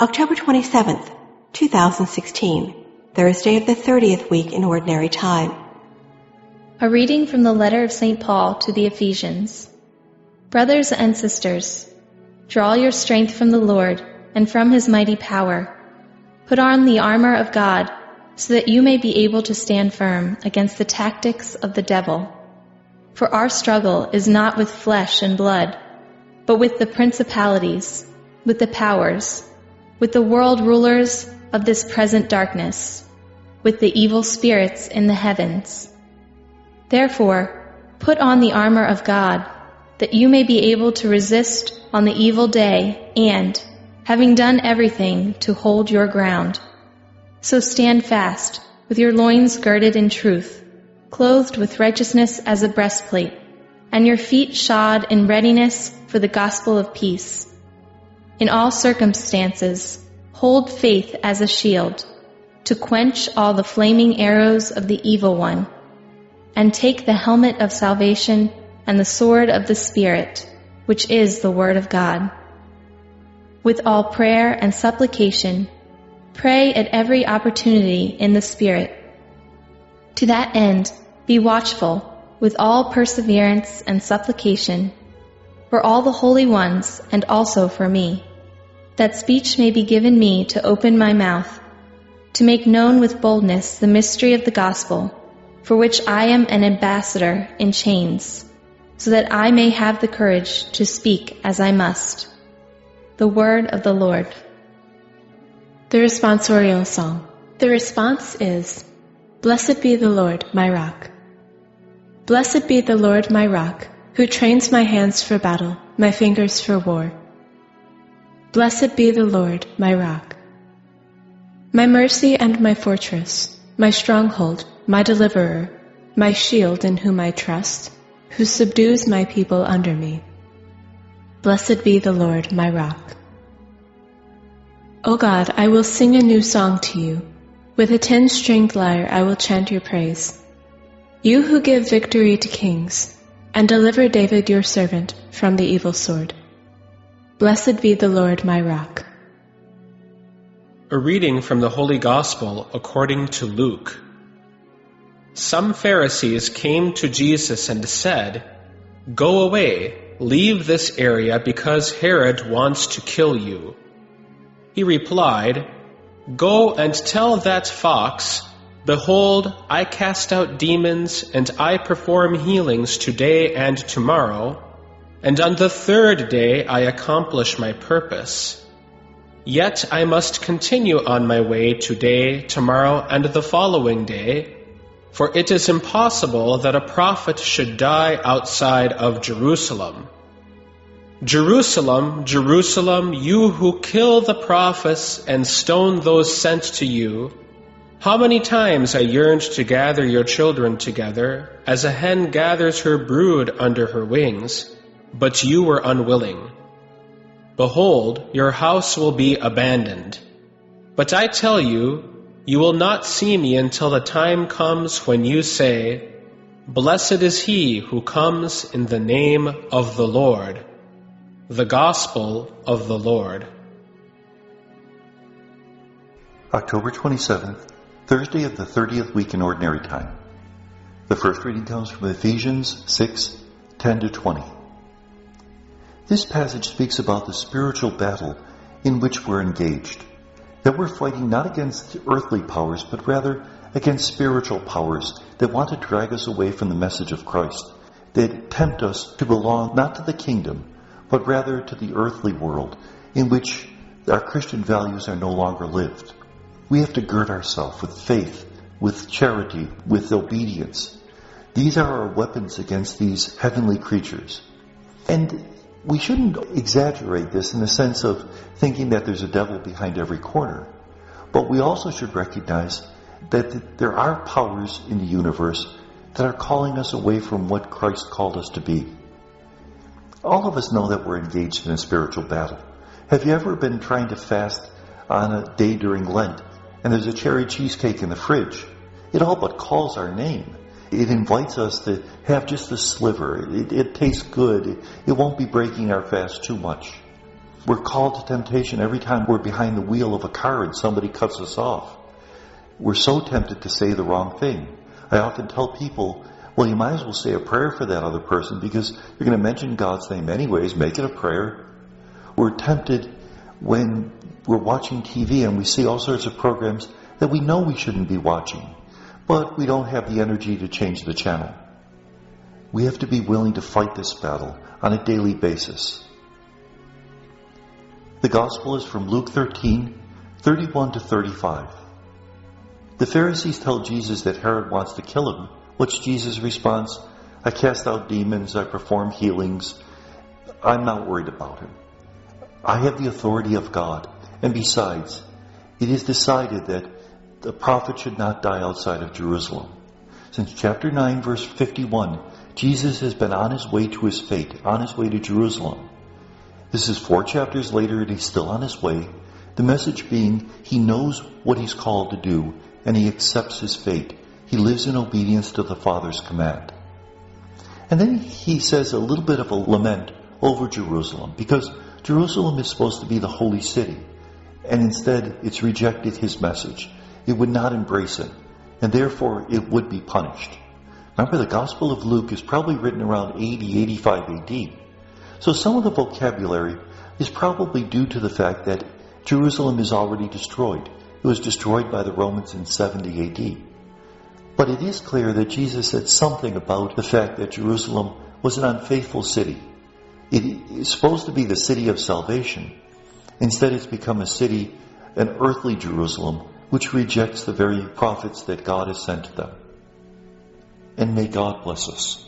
October 27th, 2016, Thursday of the 30th week in Ordinary Time. A reading from the letter of St. Paul to the Ephesians. Brothers and sisters, draw your strength from the Lord and from His mighty power. Put on the armor of God so that you may be able to stand firm against the tactics of the devil. For our struggle is not with flesh and blood, but with the principalities, with the powers, with the world rulers of this present darkness, with the evil spirits in the heavens. Therefore, put on the armor of God, that you may be able to resist on the evil day and, having done everything, to hold your ground. So stand fast, with your loins girded in truth, clothed with righteousness as a breastplate, and your feet shod in readiness for the gospel of peace. In all circumstances, hold faith as a shield, to quench all the flaming arrows of the evil one, and take the helmet of salvation and the sword of the Spirit, which is the Word of God. With all prayer and supplication, pray at every opportunity in the Spirit. To that end, be watchful with all perseverance and supplication for all the holy ones and also for me, that speech may be given me to open my mouth, to make known with boldness the mystery of the gospel, for which I am an ambassador in chains, so that I may have the courage to speak as I must. The word of the Lord. The responsorial song. The response is, Blessed be the Lord, my rock. Blessed be the Lord, my rock, who trains my hands for battle, my fingers for war. Blessed be the Lord, my rock. My mercy and my fortress, my stronghold, my deliverer, my shield in whom I trust, who subdues my people under me. Blessed be the Lord, my rock. O God, I will sing a new song to you. With a 10-stringed lyre I will chant your praise. You who give victory to kings, and deliver David your servant from the evil sword. Blessed be the Lord, my rock. A reading from the Holy Gospel according to Luke. Some Pharisees came to Jesus and said, Go away, leave this area, because Herod wants to kill you. He replied, Go and tell that fox, Behold, I cast out demons, and I perform healings today and tomorrow, and on the third day I accomplish my purpose. Yet I must continue on my way today, tomorrow, and the following day, for it is impossible that a prophet should die outside of Jerusalem. Jerusalem, Jerusalem, you who kill the prophets and stone those sent to you, how many times I yearned to gather your children together, as a hen gathers her brood under her wings, but you were unwilling. Behold, your house will be abandoned. But I tell you, you will not see me until the time comes when you say, Blessed is he who comes in the name of the Lord. The Gospel of the Lord. October 27th, Thursday of the 30th week in Ordinary Time. The first reading comes from Ephesians 6:10-20. This passage speaks about the spiritual battle in which we're engaged, that we're fighting not against earthly powers, but rather against spiritual powers that want to drag us away from the message of Christ, that tempt us to belong not to the kingdom, but rather to the earthly world in which our Christian values are no longer lived. We have to gird ourselves with faith, with charity, with obedience. These are our weapons against these heavenly creatures. And we shouldn't exaggerate this in the sense of thinking that there's a devil behind every corner. But we also should recognize that there are powers in the universe that are calling us away from what Christ called us to be. All of us know that we're engaged in a spiritual battle. Have you ever been trying to fast on a day during Lent, and there's a cherry cheesecake in the fridge? It all but calls our name. It invites us to have just a sliver. It tastes good. It won't be breaking our fast too much. We're called to temptation every time we're behind the wheel of a car and somebody cuts us off. We're so tempted to say the wrong thing. I often tell people, well, you might as well say a prayer for that other person because you're going to mention God's name anyways. Make it a prayer. We're tempted when we're watching TV and we see all sorts of programs that we know we shouldn't be watching, but we don't have the energy to change the channel. We have to be willing to fight this battle on a daily basis. The Gospel is from Luke 13, 31 to 35. The Pharisees tell Jesus that Herod wants to kill him. What's Jesus' response? I cast out demons, I perform healings. I'm not worried about him. I have the authority of God. And besides, it is decided that the prophet should not die outside of Jerusalem. Since chapter 9, verse 51, Jesus has been on his way to his fate, on his way to Jerusalem. This is 4 chapters later and he's still on his way. The message being, he knows what he's called to do and he accepts his fate. He lives in obedience to the Father's command. And then he says a little bit of a lament over Jerusalem because Jerusalem is supposed to be the holy city. And instead it's rejected his message. It would not embrace him. And therefore it would be punished. Remember, the Gospel of Luke is probably written around 80, 85 AD. So some of the vocabulary is probably due to the fact that Jerusalem is already destroyed. It was destroyed by the Romans in 70 AD. But it is clear that Jesus said something about the fact that Jerusalem was an unfaithful city. It is supposed to be the city of salvation. Instead, it's become a city, an earthly Jerusalem, which rejects the very prophets that God has sent to them. And may God bless us.